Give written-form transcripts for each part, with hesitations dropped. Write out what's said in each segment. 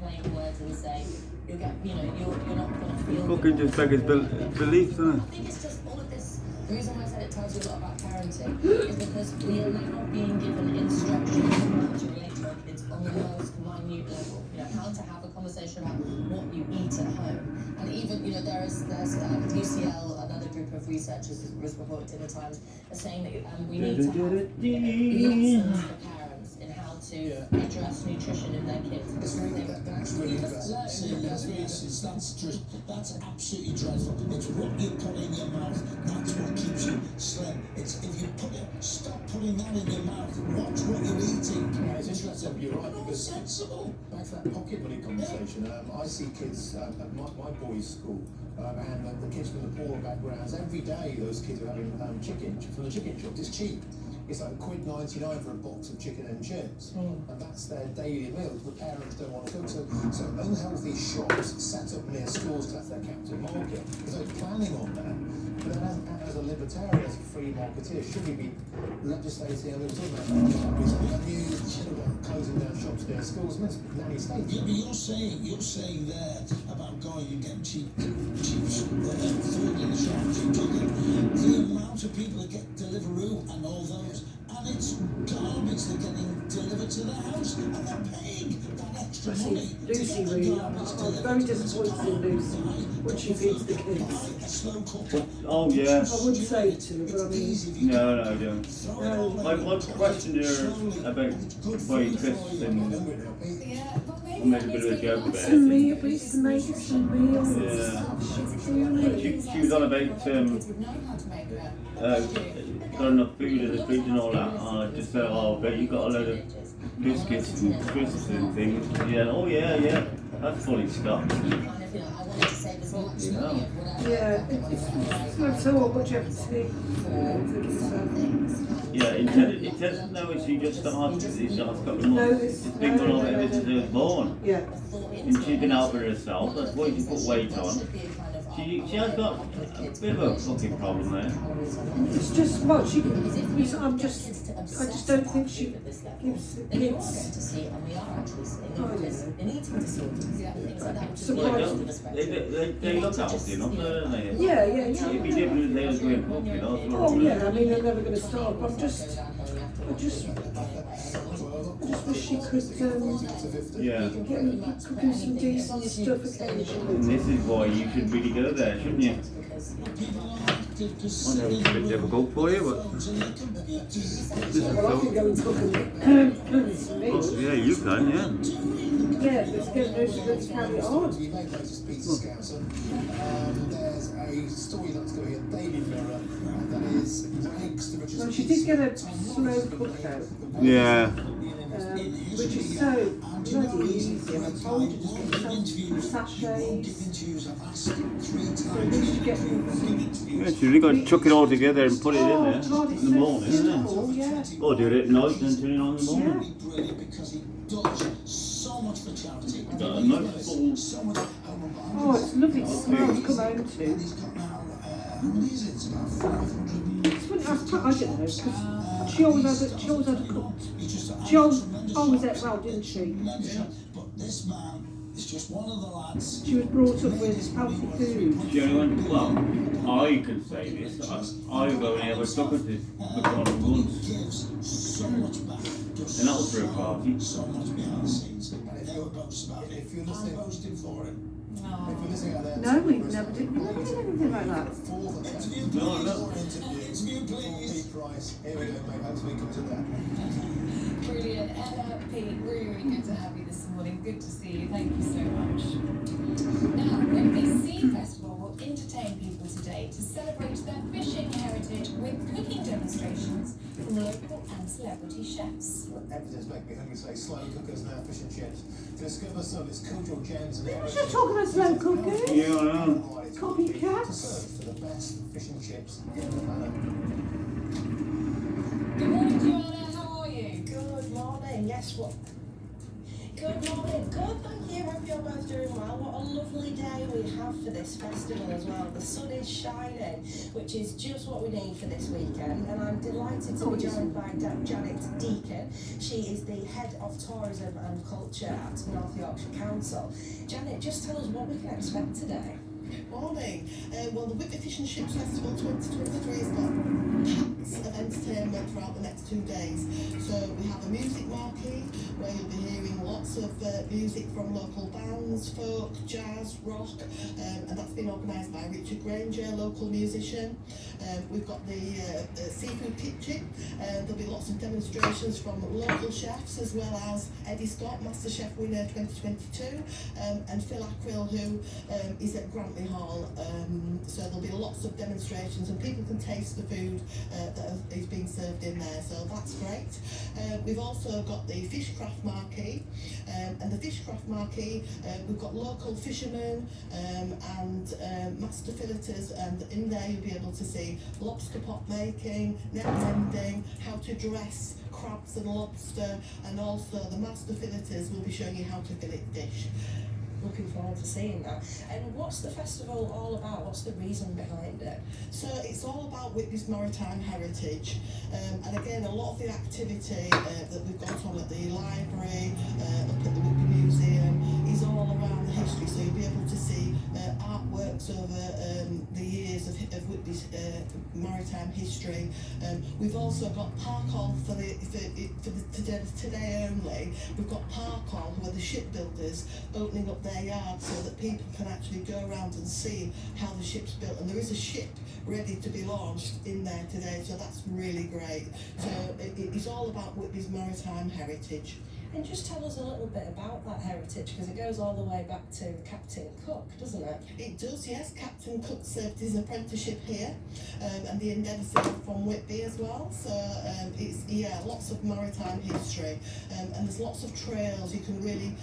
plain words and say, you'll get, you're not going to feel. Fucking just beggars beliefs, isn't it? I think it's just all of this. The reason why I said it tells you a lot about parenting is because we are now being given instructions on how to relate to our kids on the most minute level. How to have a conversation about what you eat at home. And even, there's UCL, another group of researchers, was reported in the Times, are saying that we need to have lessons for parents in how to address nutrition in their kids. That's really that's absolutely dreadful. It's what you put in your mouth, that's what keeps you slim. It's if you stop putting that in your mouth, watch what you're eating. Yeah, it's interesting, you're right, because sensible. Back to that pocket money conversation, I see kids at my boys' school, and the kids from the poorer backgrounds, every day those kids are having chicken from the chicken shop. It's cheap. It's like £1.99 for a box of chicken and chips, and that's their daily meal. The parents don't want to cook, so unhealthy shops set up near schools, that's their captive market. So planning on that, but then as a libertarian, as a free marketeer, should we be legislating? And we were talking about closing down shops near schools, nanny states. Yeah, but you're saying there about going and getting cheap food in the shop, cheap chicken. The amount of people that get Deliveroo and all those, and it's garbage they're getting delivered to their house, and they're paying that extra money. Lucy really, I'm very disappointed in Lucy when she feeds the kids. Oh yeah. I would say it to her, but I mean... No, I don't. No. My question here about buying crisps and I made a bit of a joke about Some it. meal, please, to make some meals. Yeah. She was on about got enough food in the fridge and all that. I just said, oh, but you got a load of biscuits and crisps and things. Yeah, oh yeah, that's fully stocked. Yeah, it's not so what you have to take. Yeah, it doesn't know if she just started. It's got the money. It's been going on ever since she was born. Yeah. And she's been out for herself. That's why she put weight on. She has got a bit of a fucking problem there. It's just what she. I just don't think she gives the kids. They look healthy enough, don't they? Yeah. It'd be different if they was going up, Oh yeah, I mean they're never going to starve. I just wish she could get cooking some decent stuff occasionally. And this is why you should really go there, shouldn't you? I know it's a bit difficult for you, but Well, I can go and cook some meals. yeah, you can, yeah. Yeah, let's carry it on. You may notice Peter Scouser. There's a story that's going in Daily Mirror, and that is Rags, the richest. Well, she did get a slow cookout, Yeah. which is so bloody easy. And I told you just get yourself sachets. So at least you get Yeah, you really got to chuck it all together and put it in there God, it's in the morning, isn't it? simple, yeah. Or do it at night and turn it on in the morning. Brilliant, because he does so much for charity. Got a nice full. So much home. Oh, it's lovely to smell to come home to. And he's got now, how many is it? It's about 500. It's funny, I don't know, because she always had a cooked. He just She always ate well, didn't she? But this man is just one of the lads. She was brought up with healthy food. The only one, well, I can say this. I've only ever took her to McDonald's once. Gives so much back. And that was for a party. So much behind the scenes. And if never boasts about it. If you're listening, I'm boasting for it. if you're listening out there, No, we never did anything like that. Interview, please. Pete Price. Here we go, mate. Hopefully we come to that. Brilliant. Pete, really good to have you this morning. Good to see you. Thank you so much. Now, Whitby's Sea Festival will entertain people today to celebrate their fishing heritage with cooking demonstrations from local and celebrity chefs. Evidence make me hungry. Say slow cookers now, fish and chips. Discover some of its cultural gems and heritage. She's talking about slow cooking. Yeah, I know. Copycats. To serve for the best fish and chips in the manor. Good morning, Joanna. How are you? Good morning. Yes, what? Good morning. Good, thank you. Hope you're both doing well. What a lovely day we have for this festival as well. The sun is shining, which is just what we need for this weekend. And I'm delighted to be joined by Janet Deacon. She is the Head of Tourism and Culture at North Yorkshire Council. Janet, just tell us what we can expect today. Morning. Well, the Whitby Fish and Chips Festival 2023 has got packs of entertainment throughout the next 2 days. So we have a music marquee where you'll be hearing lots of music from local bands, folk, jazz, rock, and that's been organised by Richard Granger, local musician. We've got the seafood kitchen. There'll be lots of demonstrations from local chefs as well as Eddie Scott, MasterChef winner 2022, and Phil Ackrill, who is at Grantley Hall. So there'll be lots of demonstrations and people can taste the food that is being served in there, so that's great. We've also got the Fishcraft Marquee, and the Fishcraft Marquee, we've got local fishermen and master filleters, and in there you'll be able to see lobster pot making, net mending, how to dress crabs and lobster, and also the master filleters will be showing you how to fillet fish. Looking forward to seeing that. And what's the festival all about? What's the reason behind it? So it's all about Whitby's maritime heritage, and again, a lot of the activity that we've got on at the library, up at the Whitby Museum, is all around the history. So you'll be able to see artworks over the years of Whitby's maritime history. We've also got Parkhall for today only. We've got Parkhall, who are the shipbuilders, opening up their yard so that people can actually go around and see how the ship's built, and there is a ship ready to be launched in there today, so that's really great. So it's all about Whitby's maritime heritage. And just tell us a little bit about that heritage, because it goes all the way back to Captain Cook, doesn't it? It does, yes. Captain Cook served his apprenticeship here, and the Endeavour served from Whitby as well. So it's, yeah, lots of maritime history, and there's lots of trails. You can really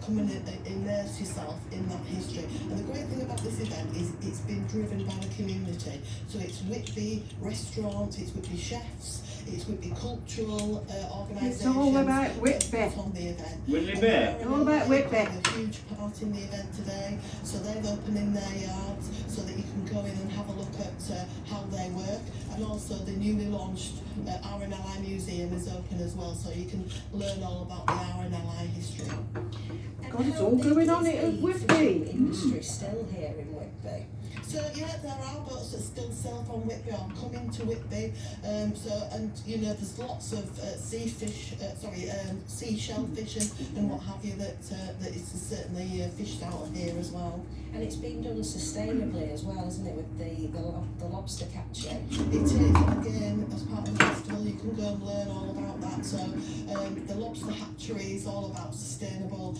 come and immerse yourself in that history. And the great thing about this event is it's been driven by the community. So it's Whitby restaurants, it's Whitby chefs, it's Whitby cultural organisations. It's all about Whitby. On the event. Whitby. All about Whitby. A huge part in the event today, so they've opened in their yards so that you can go in and have a look at how they work, and also the newly launched RNLI Museum is open as well, so you can learn all about the RNLI history. God, it's all going on at Whitby. Industry still here in Whitby. So yeah, there are boats that still sail from Whitby or coming to Whitby. And you know, there's lots of seashell fishing and what have you that is certainly fished out here as well. And it's being done sustainably as well, isn't it, with the lobster catching? It is, again, as part of the festival, you can go and learn all about that. So the lobster hatchery is all about sustainable,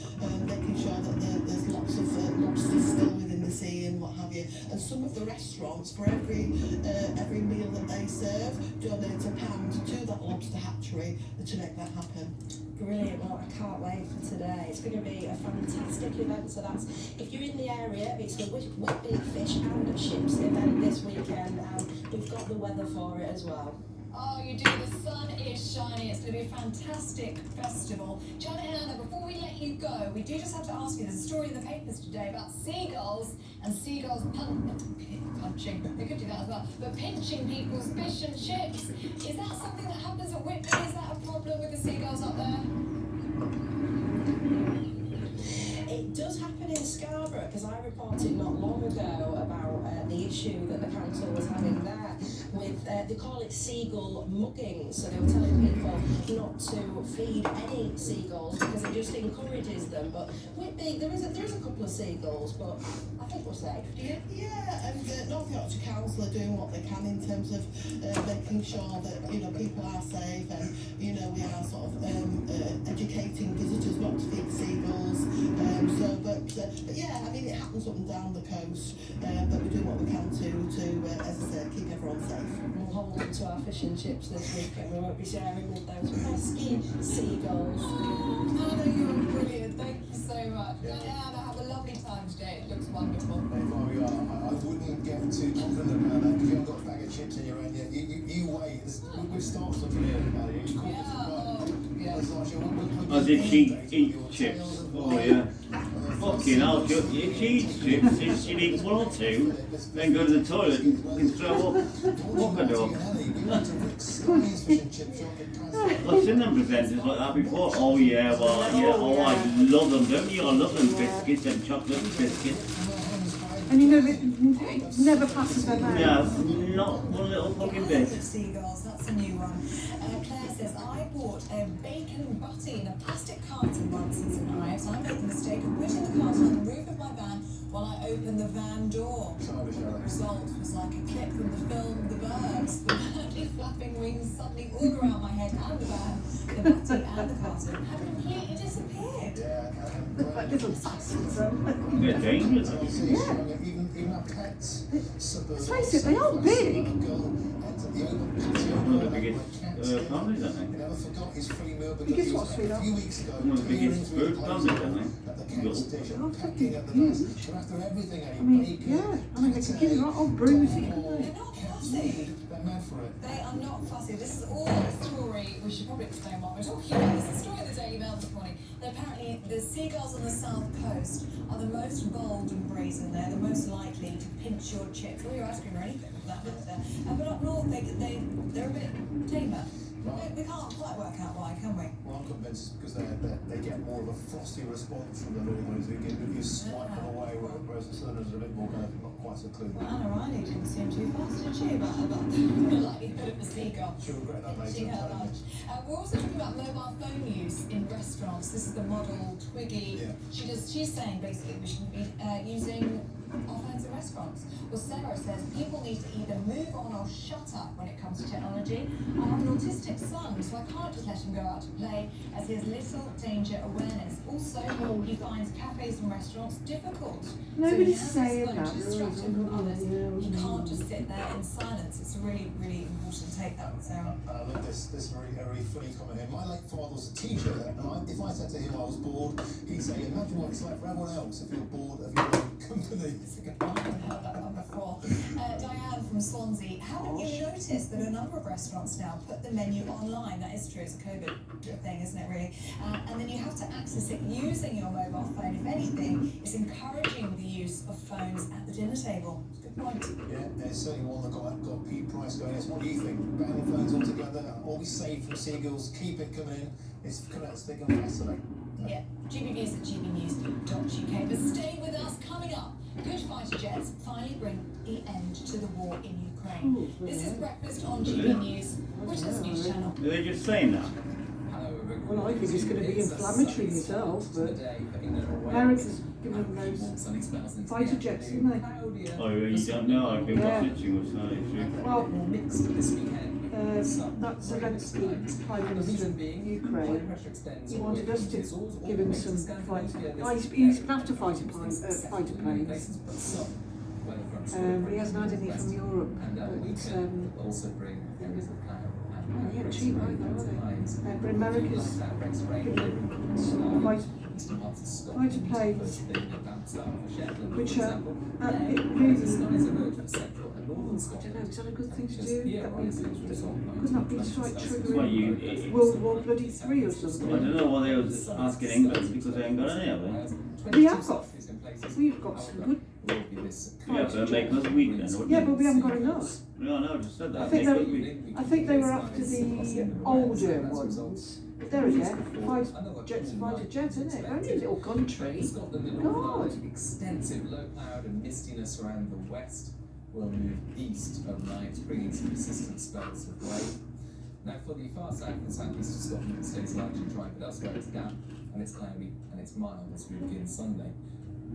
making sure that there's lots of lobsters still within the sea and what have you. And some of the restaurants, for every meal that they serve, donate £1 to that lobster hatchery to make that happen. Brilliant, well, I can't wait for today. It's going to be a fantastic event. So that's, if you're in the area, it's the Whitby Fish and Chips event this weekend, and we've got the weather for it as well. Oh, you do. The sun is shining. It's going to be a fantastic festival. Janet and Anna, before we let you go, we do just have to ask you, there's a story in the papers today about seagulls and seagulls punching. They could do that as well. But pinching people's fish and chips. Is that something that happens at Whitby? Is that a problem with the seagulls up there? It does happen in Scarborough, because I reported not long ago about the issue that the council was having there with, they call it seagull mugging, so they were telling people not to feed any seagulls because it just encourages them. But Whitby, there is a couple of seagulls, but I think we're safe. Do you? Yeah, and North Yorkshire Council are doing what they can in terms of making sure that, you know, people are safe, and, you know, we are sort of educating visitors not to feed seagulls. But yeah, I mean, it happens up and down the coast, but we do what we can to as I said, keep everyone safe. We'll hold on to our fish and chips this weekend. We won't be sharing with those pesky seagulls. Anna, you're brilliant. Thank you so much. Anna, have a lovely time today. It looks wonderful. I wouldn't get too confident about that, because you haven't got a bag of chips in your hand yet. You wait. We've started looking here about it. Yeah. As if she eat chips. Oh yeah. What fucking hell, if she eats chips, if she'd eat one or two, then go to the toilet and throw up. What could do? I've seen them presenters like that before. Oh yeah, well, yeah, oh I love them, don't you? I love them biscuits, them chocolate biscuits. And you know, it never passes their mouth. Yeah, not one little fucking bit. Seagulls, that's a new one. Claire says, I bought a bacon butty in a plastic carton once in St Ives. I made the mistake of putting the carton on the roof of my van while I opened the van door. The result was like a clip from the film The Birds. The madly flapping wings suddenly all around my head and the van, the butty and the carton had completely disappeared. Like little bastards. They're dangerous. Even our pets. Let's face it, they are big. One of the biggest families, aren't they? Never forgot his free meal because Biggest he what, was a sweetheart? few weeks ago. One of the biggest food families, aren't they? At the cat's dish and Oh, pecking at the huge. best. So after everything, I any mean, bacon, yeah. I mean, they can give you a whole bruising, couldn't they? They're not fussy. they're mad for it. They are not fussy. This is all a story. We should probably explain what we're talking about. This is a story in the Daily Mail this morning. That apparently the seagulls on the south coast are the most bold and brazen. They're the most likely to pinch your chips or your ice cream or anything for that matter. But up north, they're a bit tamer. We can't quite work out why, can we? Well, I'm convinced because they get more of a frosty response from the northerners who swipe them away, whereas the southerners are a bit more kind of not quite so clean. Well, Anna Riley didn't seem too fussed, did she, about the likelihood of the seagull? She'll regret that She later. had lunch. We're also talking about mobile phone use in restaurants. This is the model Twiggy. Yeah. She's saying basically we shouldn't be using our phones in restaurants. Well, Sarah says people need to either move on or shut up when it comes to technology. I have an autistic son, so I can't just let him go out to play as he has little danger awareness. Also, he finds cafes and restaurants difficult. Nobody's so he saying has that, to distract him from others. yeah. He can't just sit there in silence. It's a really, really important take that, Sarah. I love this very funny comment here. My late father was a teacher, and if I said to him I was bored, he'd say, imagine what it's like for everyone else if you're bored of your own company. I've heard that one before. Diane from Swansea, haven't you noticed that a number of restaurants now put the menu online? That is true, it's a COVID thing, isn't it, really? And then you have to access it using your mobile phone. If anything, it's encouraging the use of phones at the dinner table. Good point. Yeah, there's certainly one that got Pete Price going. What do you think? Banning phones altogether, all we save from seagulls, keep it coming in. It's coming out thick and fast today. Yeah, GBnews at gbnews.uk. But stay with us. Coming up, good fighter jets finally bring the end to the war in Ukraine. This is Breakfast on GB News, Britain's news channel. Are they just saying that? Well, I think it's going to be inflammatory myself, but America's given them those fighter jets, didn't they? Oh, you don't know? I've been watching what's that issue. Well, that's Zelensky, Prime Minister of Ukraine. He wanted us to give him some fighter. He's been after fighter planes. He hasn't had any from Europe. But yeah, cheap right now, aren't they? But America's given them some fighter planes, which are really, I don't know, is that a good thing to do? Couldn't that be like triggering World War bloody 3 or I something? don't know what they was asking England because they ain't got any of it. We've got some good Yeah, but make us weak then, wouldn't yeah, it? but we haven't got enough. No, I just said that. I think Make us they, weak. I think they were after the older ones. There again, fighter jets, isn't it? Only a little country. God. Extensive low cloud and mistiness around the west will move east overnight, bringing some persistent spells of rain. Now, for the far south and southeast of Scotland, it stays largely dry, but elsewhere it's damp and it's cloudy and it's mild as we begin Sunday.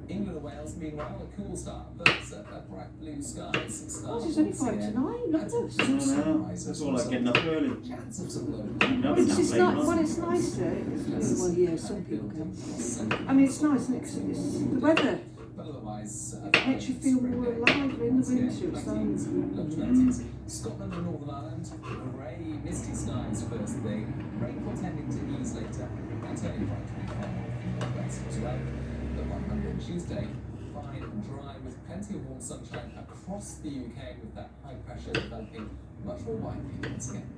England and Wales, meanwhile, a cool start, but bright blue skies. Oh, it's only 5 to 9. Look at this. No, that's all like getting up early. Chance of some low Well, it's just nice. Well, it's nice to. Well, yeah, some people can. I mean, it's nice, isn't it? 'Cause it's the weather. But otherwise, It makes you feel more alive in the winter. It's low 20s. Scotland and Northern Ireland, grey, misty skies first thing. Rainfall tending to ease later, and turning bright in the northwest as well. The one Monday and Tuesday, fine and dry with plenty of warm sunshine across the UK with that high pressure developing much more widely once again.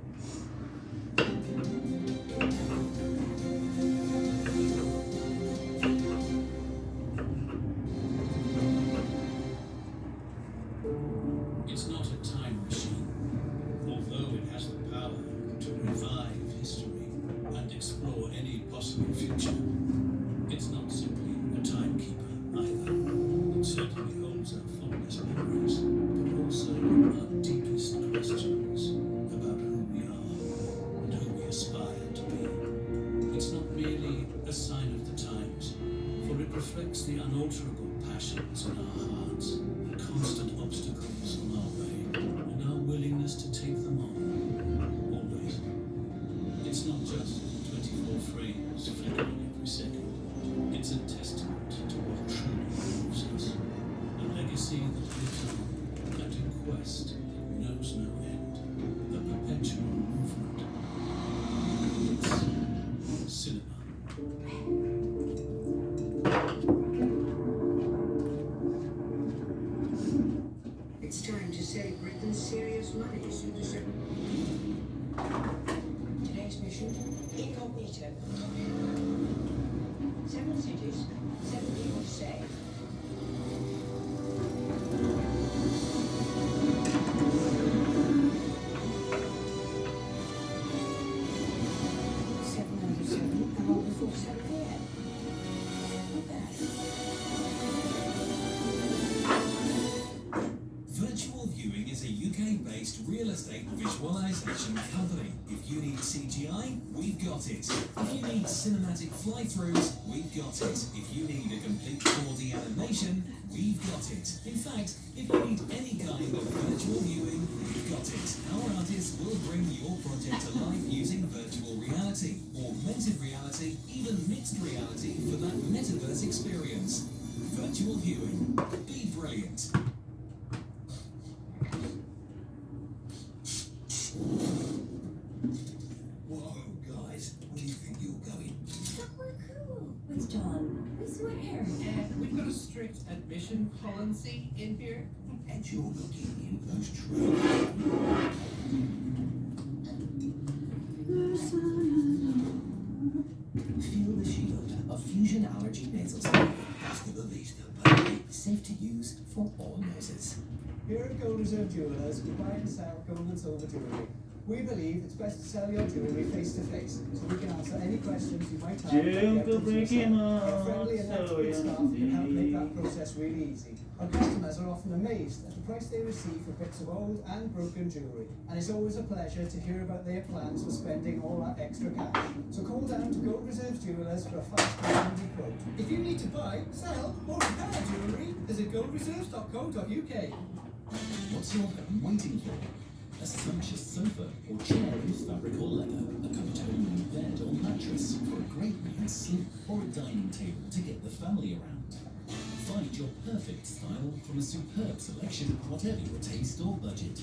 reflects the unalterable passions in our hearts, the constant obstacles on our way, and our willingness to take them on. Always. It's not just 24 frames flickering every second. It's a testament to what truly moves us. A legacy that lives on, and a quest that knows no end. A perpetual movement. It's cinema. It's time to save Britain serious money, citizen. Today's mission, incognito. 7 cities, 7 people to save. Virtual Viewing is a UK-based real estate visualization company. If you need CGI, we've got it. If you need cinematic fly-throughs, we've got it. If you need a complete 4D animation, we've got it. In fact, if you need any kind of virtual viewing, we've got it. Our artists will bring your project to life using virtual reality, augmented reality, even mixed reality for that metaverse experience. Virtual Viewing. Be brilliant. Whoa, guys, where do you think you're going? Somewhere cool. With John. We swear. And we've got a strict admission policy in here. And you're looking in those trees. Feel the Shield, a fusion allergy nasal spray. Hasta la vista, baby. Safe to use for all noses. Here at Gold Reserve Jewelers, we buy and sell gold and silver jewellery. We believe it's best to sell your jewellery face to face, so we can answer any questions you might have. Our friendly and expert staff can help make that process really easy. Our customers are often amazed at the price they receive for bits of old and broken jewellery, and it's always a pleasure to hear about their plans for spending all that extra cash. So call down to Gold Reserve Jewelers for a fast and handy quote. If you need to buy, sell, or repair jewellery, visit goldreserves.co.uk. What's your home waiting for? A sumptuous sofa or chair in fabric or leather, a comfortable new bed or mattress for a great night's sleep, or a dining table to get the family around. Find your perfect style from a superb selection, whatever your taste or budget.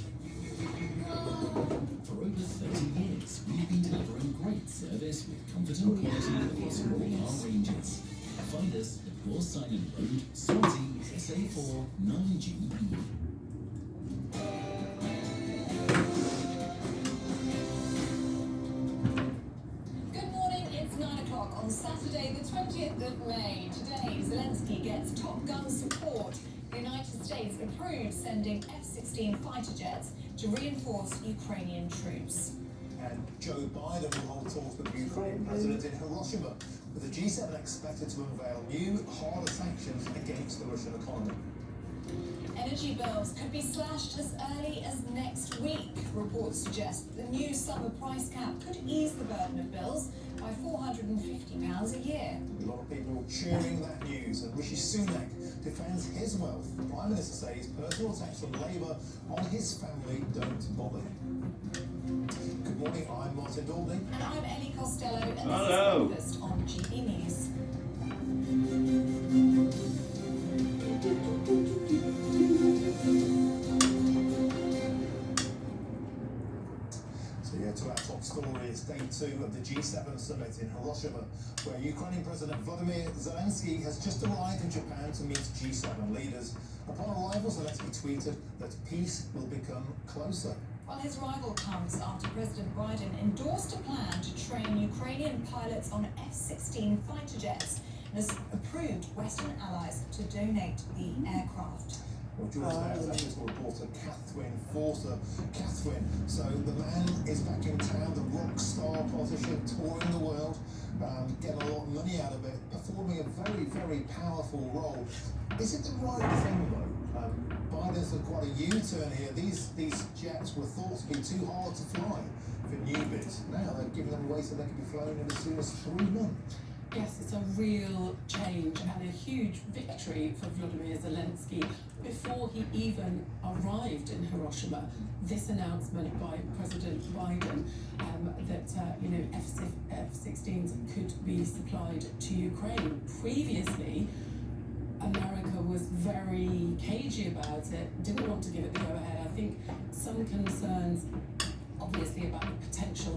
For over 30 years, we've been delivering great service with comfort and quality across all our ranges. Find us at Gore Simon Road, Swansea, SA4 9GE. Good morning, it's 9 o'clock on Saturday, the 20th of May. Today, Zelensky gets Top Gun support. The United States approved sending F-16 fighter jets to reinforce Ukrainian troops. And Joe Biden will hold talks with the Ukrainian president in Hiroshima, with the G7 expected to unveil new, harder sanctions against the Russian economy. Energy bills could be slashed as early as next week. Reports suggest the new summer price cap could ease the burden of bills by £450 a year. A lot of people cheering that news, and Rishi Sunak defends his wealth. The Prime Minister says personal attacks from Labour on his family don't bother him. Good morning, I'm Martin Dalding. And I'm Ellie Costello, and this Hello. is Breakfast on GE News. So yeah, to our top story is day 2 of the G7 summit in Hiroshima, where Ukrainian President Volodymyr Zelensky has just arrived in Japan to meet G7 leaders. Upon arrival, Zelensky tweeted that peace will become closer. Well, his arrival comes after President Biden endorsed a plan to train Ukrainian pilots on F-16 fighter jets and has approved Western allies to donate the aircraft. Well, George, now is actually reporter Catherine Forster. Catherine, so the man is back in town, the rock star politician, touring the world, getting a lot of money out of it, performing a very, very powerful role. Is it the right thing, though? Biden's had quite a U-turn here. These jets were thought to be too hard to fly for newbies. Now they're giving them away so they can be flown in as soon as 3 months. Yes, it's a real change and a huge victory for Volodymyr Zelensky. Before he even arrived in Hiroshima, this announcement by President Biden that F-16s could be supplied to Ukraine. Previously, America was very cagey about it, didn't want to give it the go-ahead. I think some concerns, obviously, about the potential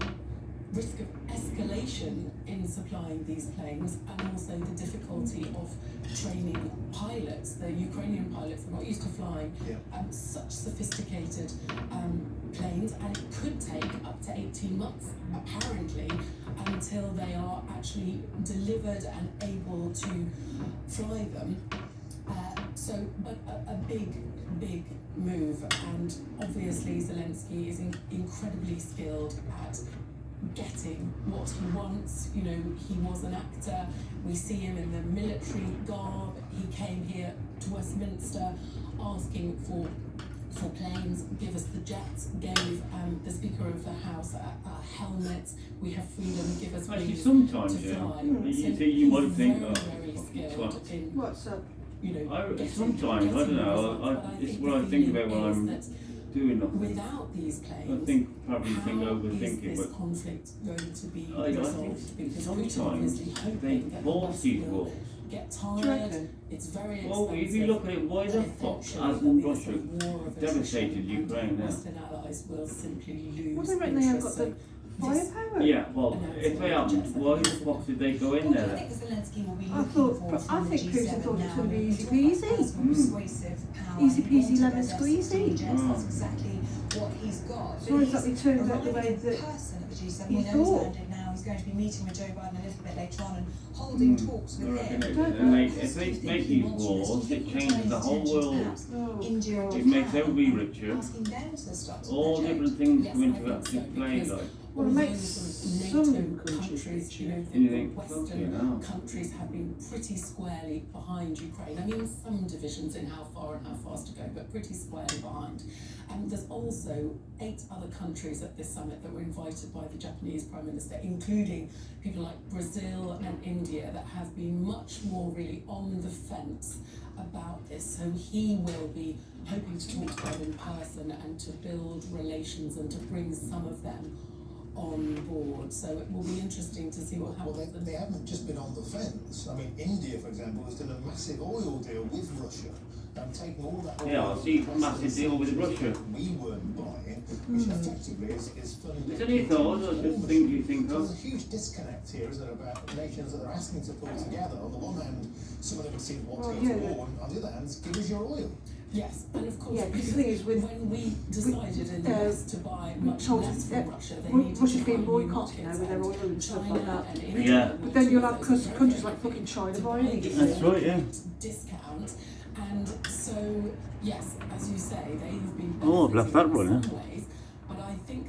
risk of escalation in supplying these planes, and also the difficulty of training pilots. The Ukrainian pilots are not used to flying such sophisticated planes, and it could take up to 18 months, apparently, until they are actually delivered and able to fly them. But a big move, and obviously Zelensky is incredibly skilled at getting what he wants. You know, he was an actor. We see him in the military garb. He came here to Westminster asking for planes. Give us the jets. Gave the Speaker of the House a helmet. We have freedom. Give us Actually, wings sometimes, to yeah. fly. You might think, very skilled twat. in, What's up? you know, Sometimes, I don't know, it's what I think about when I'm doing nothing. without these planes, I think, probably think how overthinking, is this but conflict going to be I resolved? think Because Putin sometimes obviously they hoping that the force West these will wars. get Do you tired. reckon? It's very expensive. Well, if you look at it, why the fuck hasn't Russia devastated Ukraine now? Western allies will simply lose. Well, they reckon they have got the interest. firepower. Yeah, well, if they haven't, why the fuck did they go in What do you there? think Zelensky will be I looking thought, for but I from think the Putin G7 thought it was now? going to be easy Talk about peasy. personal persuasive power. Easy He peasy wanted lemon those squeezy. F-16 jets. That's exactly what he's got. It's not exactly turned out the way arriving in that person at the G7. you We know he's thought. landed now. He's going to be meeting with Joe Biden a little bit later on and holding talks I with reckon him. if they make these wars, it changes the whole world. Oh, India and It makes Japan, everybody richer. asking them to stop All supply chain. different things Yes, go I into think active so, play, because like. Well, it although makes some some NATO countries countries, you know, And you the think, Western fucking hell. countries have been pretty squarely behind Ukraine. I mean, some divisions in how far and how fast to go, but pretty squarely behind. And there's also 8 other countries at this summit that were invited by the Japanese Prime Minister, including people like Brazil and India, that have been much more really on the fence about this. So he will be hoping to talk to them in person and to build relations and to bring some of them on board. So it will be interesting to see what Well, happens. they haven't just been on the fence. I mean, India, for example, has done a massive oil deal with Russia. Taking all that oil. Yeah, I see a massive deal with Russia. We weren't buying, which effectively is funding. Is any thought or just things you think There's a of? huge disconnect here, isn't there, about nations that are asking to pull together. On the one hand, some of them have seen what Well, to yeah, go to war, and on the other hand, give us your oil. Yes, and of course, Yeah, because because the thing is with- when we decided in the West to buy much told less you, from Russia, they Ru- needed Russia's to been find new boycotting now markets, with their and oil and stuff like China that. and Yeah. India But then you'll have those countries very like fucking China to buying buy it. That's right, yeah. discount, and so yes, as you say, they have been Oh, I've left that benefiting one, in some ways, but I think